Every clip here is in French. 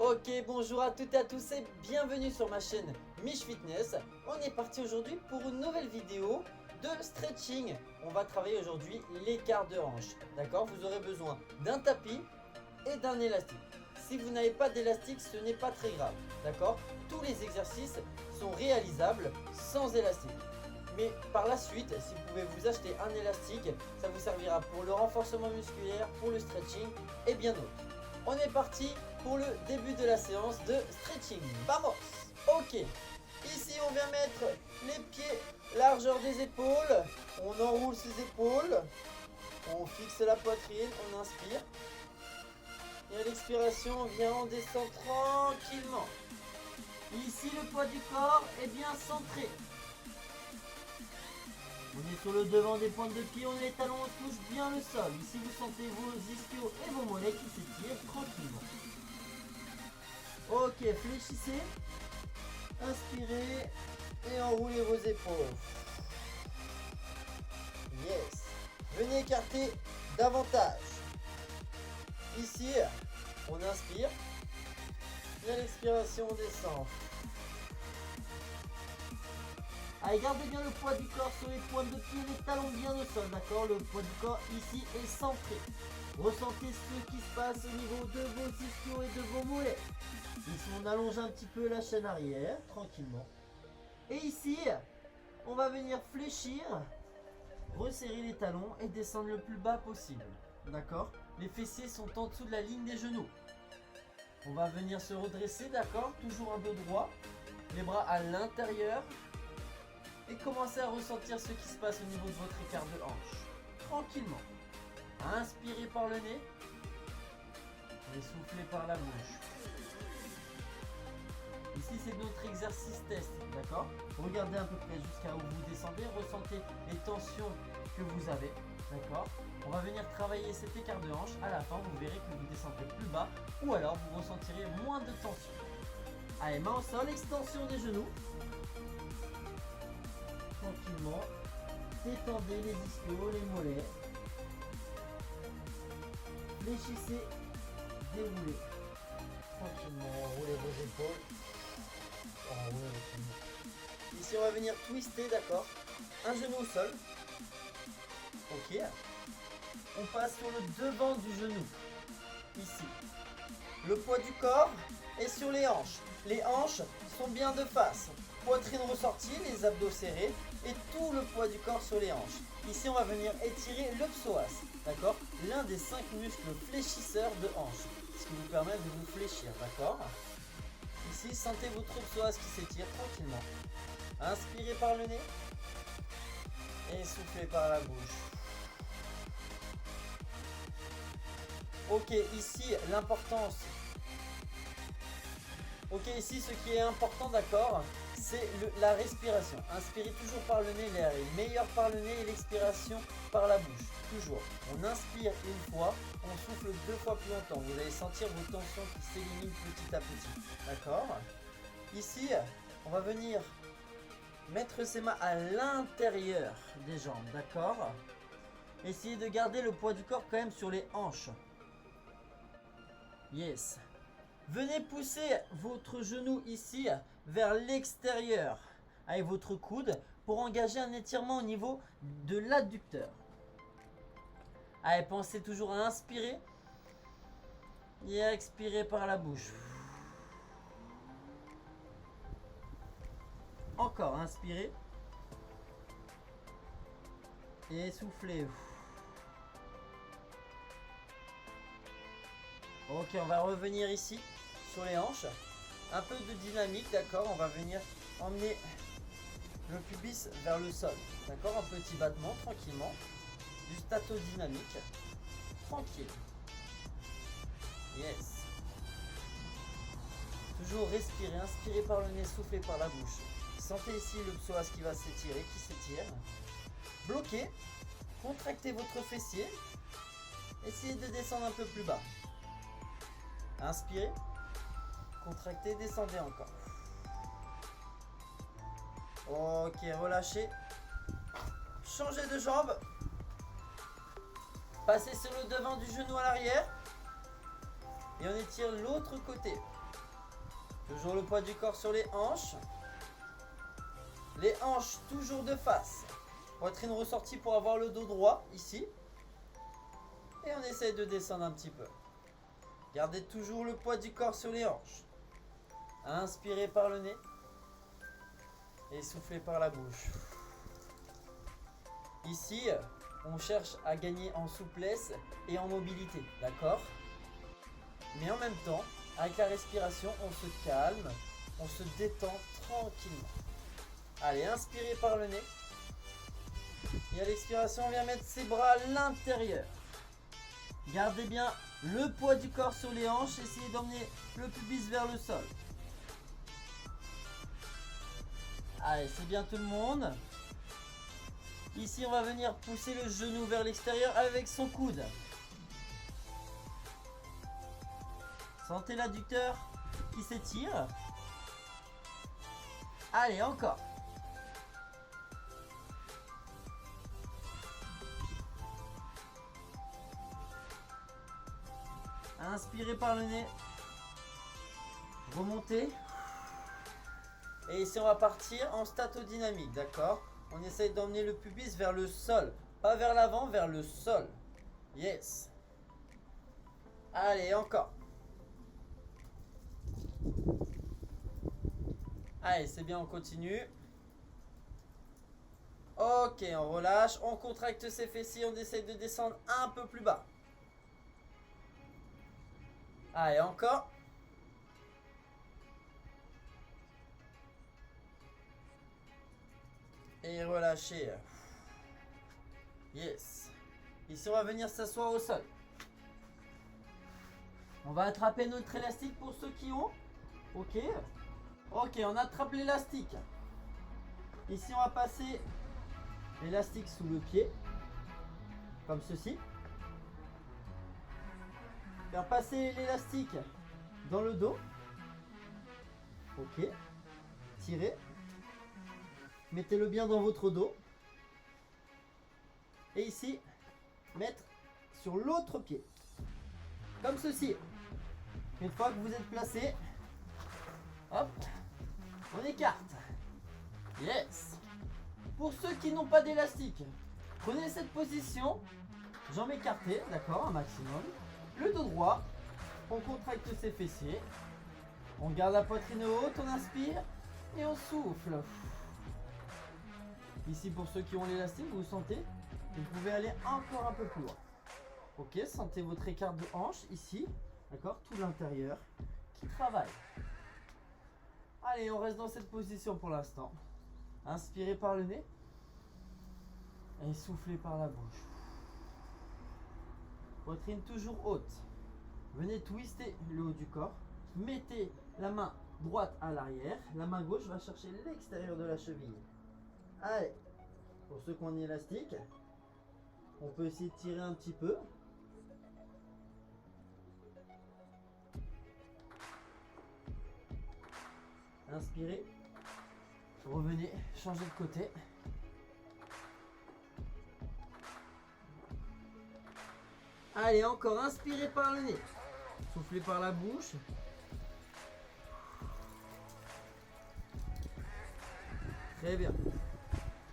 Ok, bonjour à toutes et à tous et bienvenue sur ma chaîne Mich Fitness. On est parti aujourd'hui pour une nouvelle vidéo de stretching. On va travailler aujourd'hui l'écart de hanche. D'accord, vous aurez besoin d'un tapis et d'un élastique. Si vous n'avez pas d'élastique, ce n'est pas très grave. D'accord, tous les exercices sont réalisables sans élastique. Mais par la suite, si vous pouvez vous acheter un élastique, ça vous servira pour le renforcement musculaire, pour le stretching et bien d'autres. On est parti pour le début de la séance de stretching. Vamos! Ok. Ici, on vient mettre les pieds largeur des épaules. On enroule ses épaules. On fixe la poitrine. On inspire. Et à l'expiration, on vient, on descend tranquillement. Ici, le poids du corps est bien centré. On est sur le devant des pointes de pied, on est les talons, on touche bien le sol. Ici, vous sentez vos ischios et vos mollets qui s'étirent tranquillement. Ok, fléchissez, inspirez et enroulez vos épaules. Yes. Venez écarter davantage. Ici, on inspire et à l'expiration, on descend. Allez, gardez bien le poids du corps sur les pointes de pied, les talons bien au sol, d'accord? Le poids du corps ici est centré. Ressentez ce qui se passe au niveau de vos ischios et de vos mollets. Ici, on allonge un petit peu la chaîne arrière, tranquillement. Et ici, on va venir fléchir, resserrer les talons et descendre le plus bas possible, d'accord? Les fessiers sont en dessous de la ligne des genoux. On va venir se redresser, d'accord? Toujours un dos droit, les bras à l'intérieur. Et commencez à ressentir ce qui se passe au niveau de votre écart de hanche. Tranquillement. Inspirez par le nez. Et soufflez par la bouche. Ici, c'est notre exercice test. D'accord? Regardez à peu près jusqu'à où vous descendez. Ressentez les tensions que vous avez. D'accord? On va venir travailler cet écart de hanche. À la fin, vous verrez que vous descendrez plus bas. Ou alors, vous ressentirez moins de tension. Allez, main au sol. Extension des genoux. Tranquillement, détendez les ischios, les mollets, fléchissez, déroulez, tranquillement, enroulez vos épaules, enroulez vos genoux. Ici on va venir twister, d'accord, un genou au sol, ok, on passe sur le devant du genou, ici, le poids du corps est sur les hanches sont bien de face. Poitrine ressortie, les abdos serrés et tout le poids du corps sur les hanches. Ici, on va venir étirer le psoas, d'accord? L'un des 5 muscles fléchisseurs de hanche, ce qui vous permet de vous fléchir, d'accord? Ici, sentez votre psoas qui s'étire tranquillement. Inspirez par le nez et soufflez par la bouche. Ok, ici, l'importance. Ok, ici, ce qui est important, d'accord, c'est la respiration. Inspirez toujours par le nez, l'air est meilleur par le nez et l'expiration par la bouche. Toujours. On inspire une fois, on souffle 2 fois plus longtemps. Vous allez sentir vos tensions qui s'éliminent petit à petit. D'accord? Ici, on va venir mettre ses mains à l'intérieur des jambes. D'accord? Essayez de garder le poids du corps quand même sur les hanches. Yes. Venez pousser votre genou ici vers l'extérieur avec votre coude pour engager un étirement au niveau de l'adducteur. Allez, pensez toujours à inspirer et à expirer par la bouche. Encore, inspirez et soufflez. Ok, on va revenir ici sur les hanches. Un peu de dynamique, d'accord? On va venir emmener le pubis vers le sol. D'accord? Un petit battement, tranquillement. Du statodynamique. Tranquille. Yes. Toujours respirer, inspirez par le nez, soufflez par la bouche. Sentez ici le psoas qui va s'étirer, qui s'étire. Bloquez. Contractez votre fessier. Essayez de descendre un peu plus bas. Inspirez. Contractez, descendez encore. Ok, relâchez. Changez de jambe. Passez sur le devant du genou à l'arrière. Et on étire l'autre côté. Toujours le poids du corps sur les hanches. Les hanches toujours de face. Poitrine ressortie pour avoir le dos droit ici. Et on essaye de descendre un petit peu. Gardez toujours le poids du corps sur les hanches. Inspirez par le nez. Et soufflez par la bouche. Ici, on cherche à gagner en souplesse et en mobilité. D'accord? Mais en même temps, avec la respiration, on se calme. On se détend tranquillement. Allez, inspirez par le nez. Et à l'expiration, on vient mettre ses bras à l'intérieur. Gardez bien le poids du corps sur les hanches. Essayez d'emmener le pubis vers le sol. Allez, c'est bien tout le monde. Ici, on va venir pousser le genou vers l'extérieur avec son coude. Sentez l'adducteur qui s'étire. Allez, encore. Inspirez par le nez. Remontez. Et ici, on va partir en statodynamique, d'accord? On essaye d'emmener le pubis vers le sol. Pas vers l'avant, vers le sol. Yes. Allez, encore. Allez, c'est bien, on continue. Ok, on relâche. On contracte ses fessiers. On essaye de descendre un peu plus bas. Allez, encore. Et relâchez. Yes. Ici, on va venir s'asseoir au sol. On va attraper notre élastique pour ceux qui ont. Ok. Ok, on attrape l'élastique. Ici, on va passer l'élastique sous le pied. Comme ceci. Faire passer l'élastique dans le dos. Ok. Tirez. Mettez-le bien dans votre dos. Et ici, mettre sur l'autre pied. Comme ceci. Une fois que vous êtes placé, hop, on écarte. Yes. Pour ceux qui n'ont pas d'élastique, prenez cette position, jambes écartées, d'accord, un maximum. Le dos droit, on contracte ses fessiers. On garde la poitrine haute, on inspire et on souffle. Ici, pour ceux qui ont l'élastique, vous sentez, vous pouvez aller encore un peu plus loin. Ok, sentez votre écart de hanche ici, d'accord, tout l'intérieur qui travaille. Allez, on reste dans cette position pour l'instant. Inspirez par le nez et soufflez par la bouche. Poitrine toujours haute. Venez twister le haut du corps. Mettez la main droite à l'arrière. La main gauche va chercher l'extérieur de la cheville. Allez, pour ceux qui ont un élastique, on peut essayer de tirer un petit peu. Inspirez. Revenez, changez de côté. Allez, encore, inspirez par le nez. Soufflez par la bouche. Très bien.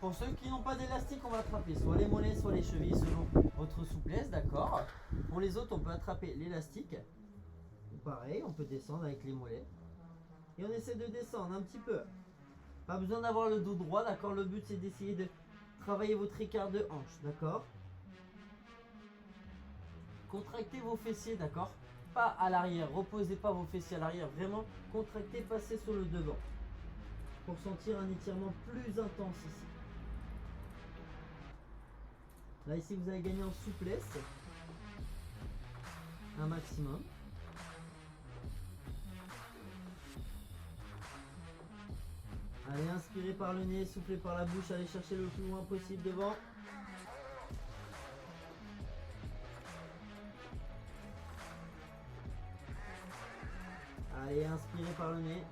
Pour ceux qui n'ont pas d'élastique, on va attraper soit les mollets, soit les chevilles, selon votre souplesse, d'accord. Pour les autres, on peut attraper l'élastique. Pareil, on peut descendre avec les mollets. Et on essaie de descendre un petit peu. Pas besoin d'avoir le dos droit, d'accord. Le but, c'est d'essayer de travailler votre écart de hanche, d'accord. Contractez vos fessiers, d'accord. Pas à l'arrière, reposez pas vos fessiers à l'arrière. Vraiment, contractez, passez sur le devant. Pour sentir un étirement plus intense ici. Là, ici, vous allez gagner en souplesse. Un maximum. Allez, inspirez par le nez, soufflez par la bouche, allez chercher le plus loin possible devant. Allez, inspirez par le nez,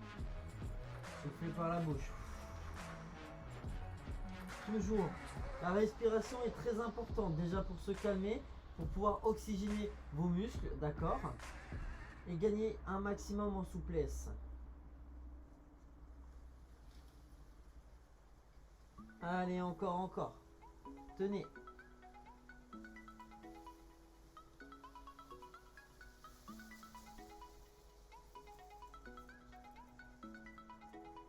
soufflez par la bouche. Toujours, la respiration est très importante, déjà pour se calmer, pour pouvoir oxygéner vos muscles, d'accord, et gagner un maximum en souplesse. Allez, encore, encore. Tenez.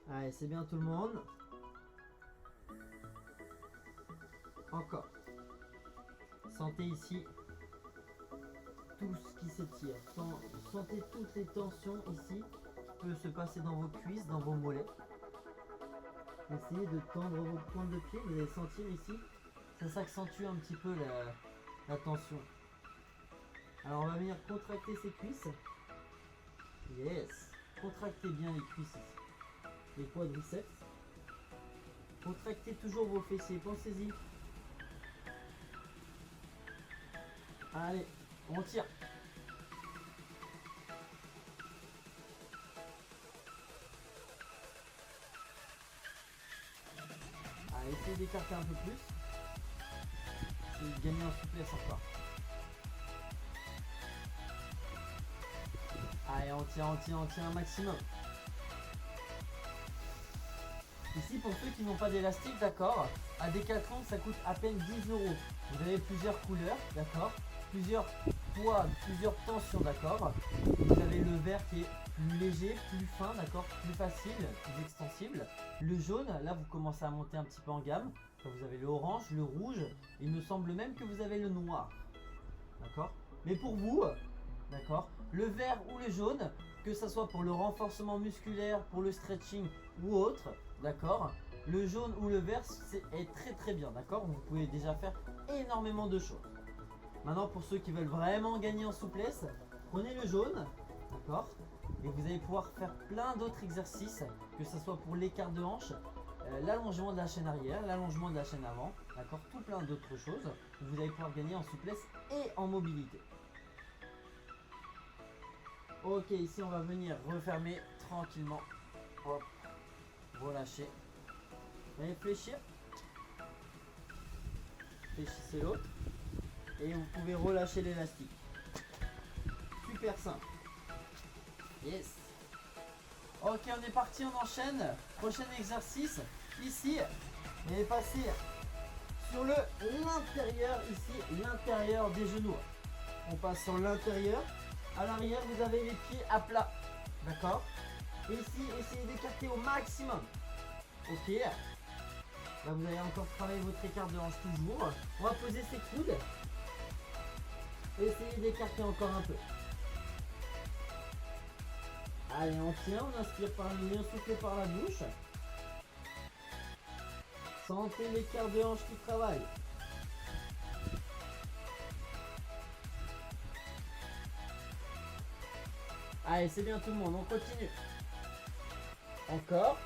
Allez, c'est bien tout le monde. Encore. Sentez ici tout ce qui s'étire. Sentez toutes les tensions ici qui peuvent se passer dans vos cuisses, dans vos mollets. Essayez de tendre vos pointes de pied. Vous allez sentir ici, ça s'accentue un petit peu la tension. Alors on va venir contracter ces cuisses. Yes. Contractez bien les cuisses ici. Les quadriceps. Contractez toujours vos fessiers. Pensez-y. Allez, on tire. Allez, essayez d'écarter un peu plus. Essayez de gagner en souplesse encore. Allez, on tire un maximum. Ici, pour ceux qui n'ont pas d'élastique, d'accord, à Decathlon, ça coûte à peine 10 €. Vous avez plusieurs couleurs, d'accord, plusieurs poids, plusieurs tensions, d'accord. Vous avez le vert qui est plus léger, plus fin, d'accord, plus facile, plus extensible. Le jaune, là, vous commencez à monter un petit peu en gamme. Vous avez le orange, le rouge. Il me semble même que vous avez le noir, d'accord. Mais pour vous, d'accord, le vert ou le jaune, que ce soit pour le renforcement musculaire, pour le stretching ou autre, d'accord, le jaune ou le vert est très très bien, d'accord. Vous pouvez déjà faire énormément de choses. Maintenant, pour ceux qui veulent vraiment gagner en souplesse, prenez le jaune, d'accord, et vous allez pouvoir faire plein d'autres exercices, que ce soit pour l'écart de hanche, l'allongement de la chaîne arrière, l'allongement de la chaîne avant, d'accord, tout plein d'autres choses. Vous allez pouvoir gagner en souplesse et en mobilité. Ok, ici on va venir refermer tranquillement. Hop, relâcher. Réfléchir. Fléchissez l'autre. Et vous pouvez relâcher l'élastique. Super simple. Yes. Ok, on est parti, on enchaîne. Prochain exercice. Ici, vous allez passer sur l'intérieur, ici, l'intérieur des genoux. On passe sur l'intérieur. À l'arrière, vous avez les pieds à plat. D'accord. Et ici, essayez d'écarter au maximum. Ok. Là, vous allez encore travailler votre écart de hanche toujours. On va poser ses coudes. Essayez d'écarter encore un peu. Allez, on tient, on inspire par le nez, on souffle par la bouche. Sentez l'écart de hanche qui travaille. Allez, c'est bien tout le monde, on continue. Encore.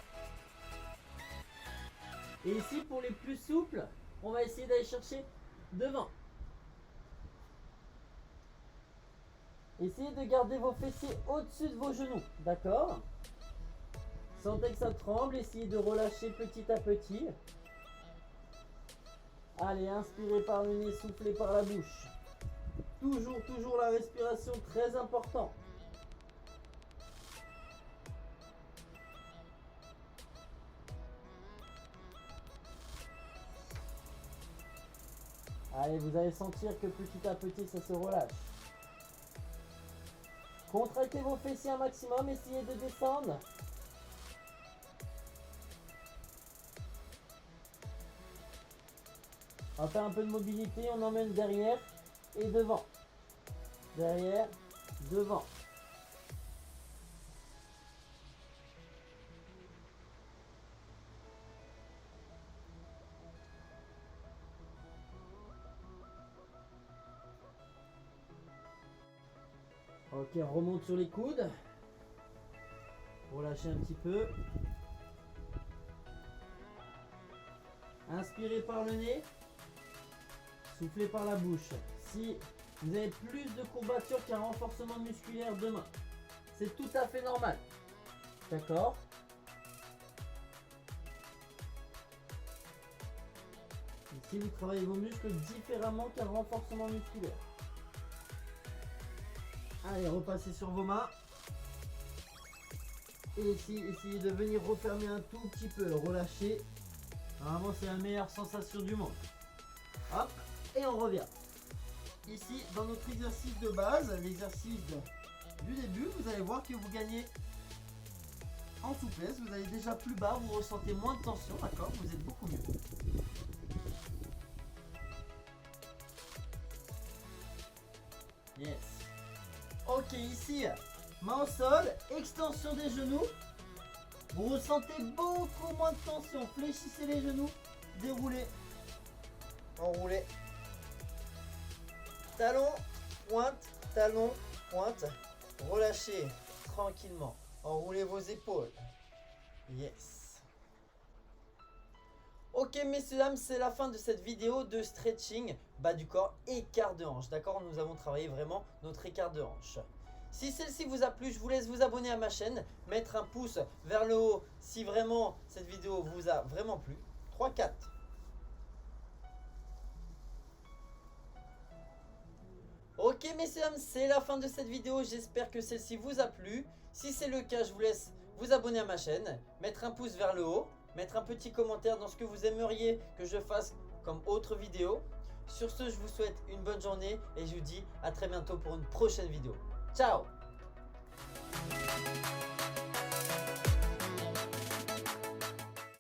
Et ici, pour les plus souples, on va essayer d'aller chercher devant. Essayez de garder vos fessiers au-dessus de vos genoux, d'accord? Sentez que ça tremble, essayez de relâcher petit à petit. Allez, inspirez par le nez, soufflez par la bouche. Toujours la respiration, très important. Allez, vous allez sentir que petit à petit, ça se relâche. Contractez vos fessiers un maximum, essayez de descendre. On va faire un peu de mobilité, on emmène derrière et devant. Derrière, devant. Ok, on remonte sur les coudes. Relâchez un petit peu. Inspirez par le nez. Soufflez par la bouche. Si vous avez plus de courbatures qu'un renforcement musculaire demain, c'est tout à fait normal. D'accord? Ici, vous travaillez vos muscles différemment qu'un renforcement musculaire. Allez, repassez sur vos mains. Et ici, essayez de venir refermer un tout petit peu. Relâchez. Vraiment, c'est la meilleure sensation du monde. Hop, et on revient. Ici, dans notre exercice de base, l'exercice du début, vous allez voir que vous gagnez en souplesse. Vous allez déjà plus bas, vous ressentez moins de tension, d'accord? Vous êtes beaucoup mieux. Yes. Ok, ici, main au sol, extension des genoux. Vous ressentez beaucoup moins de tension. Fléchissez les genoux, déroulez, enroulez. Talon, pointe. Relâchez tranquillement. Enroulez vos épaules. Yes. Ok messieurs dames, c'est la fin de cette vidéo de stretching bas du corps, écart de hanche. D'accord, nous avons travaillé vraiment notre écart de hanche. Si celle-ci vous a plu, je vous laisse vous abonner à ma chaîne, mettre un pouce vers le haut si vraiment cette vidéo vous a vraiment plu. 3, 4. Ok messieurs dames, c'est la fin de cette vidéo, j'espère que celle-ci vous a plu. Si c'est le cas, je vous laisse vous abonner à ma chaîne, mettre un pouce vers le haut, mettre un petit commentaire dans ce que vous aimeriez que je fasse comme autre vidéo. Sur ce, je vous souhaite une bonne journée et je vous dis à très bientôt pour une prochaine vidéo. Ciao!